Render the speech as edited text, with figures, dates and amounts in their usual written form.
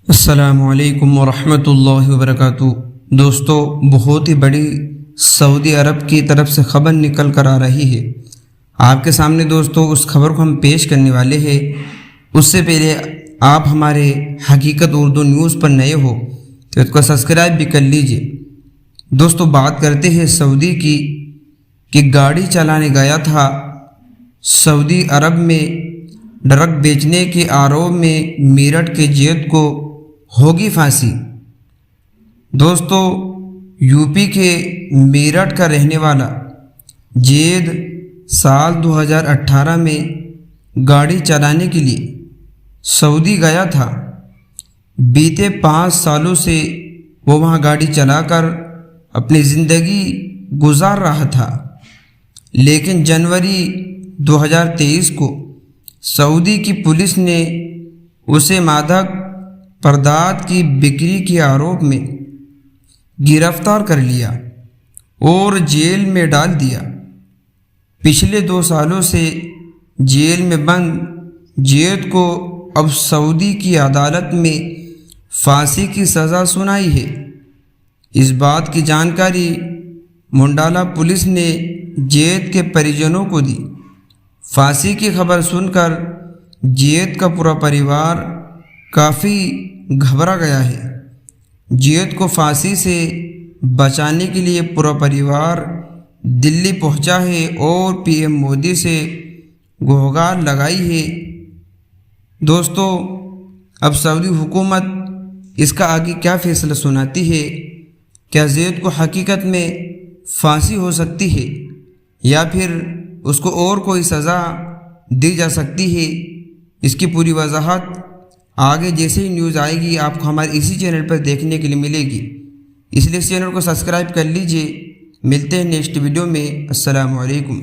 السلام علیکم ورحمۃ اللہ وبرکاتہ۔ دوستو، بہت ہی بڑی سعودی عرب کی طرف سے خبر نکل کر آ رہی ہے۔ آپ کے سامنے دوستو اس خبر کو ہم پیش کرنے والے ہیں۔ اس سے پہلے آپ ہمارے حقیقت اردو نیوز پر نئے ہو تو اس کو سبسکرائب بھی کر لیجئے۔ دوستو، بات کرتے ہیں سعودی کی کہ گاڑی چلانے گیا تھا سعودی عرب میں ڈرگ بیچنے کے آروپ میں میرٹھ کے زید کو ہوگی پھانسی۔ دوستو، یو پی کے میرٹھ کا رہنے والا زید سال 2018 میں گاڑی چلانے کے لیے سعودی گیا تھا۔ بیتے 5 سالوں سے وہ وہاں گاڑی چلا کر اپنی زندگی گزار رہا تھا، لیکن جنوری 2023 کو سعودی کی پولیس نے اسے مادک پردات کی بکری کے آروپ میں گرفتار کر لیا اور جیل میں ڈال دیا۔ پچھلے 2 سالوں سے جیل میں بند زید کو اب سعودی کی عدالت میں پھانسی کی سزا سنائی ہے۔ اس بات کی جانکاری منڈالہ پولیس نے زید کے پریجنوں کو دی۔ پھانسی کی خبر سن کر زید کا پورا پریوار کافی گھبرا گیا ہے۔ زید کو پھانسی سے بچانے کے لیے پورا پریوار دلی پہنچا ہے اور پی ایم مودی سے گہار لگائی ہے۔ دوستو، اب سعودی حکومت اس کا آگے کیا فیصلہ سناتی ہے؟ کیا زید کو حقیقت میں پھانسی ہو سکتی ہے یا پھر اس کو اور کوئی سزا دی جا سکتی ہے؟ اس کی پوری وضاحت آگے جیسے ہی نیوز آئے گی آپ کو ہمارے اسی چینل پر دیکھنے کے لیے ملے گی، اس لیے اس چینل کو سبسکرائب کر لیجئے۔ ملتے ہیں نیکسٹ ویڈیو میں۔ السلام علیکم۔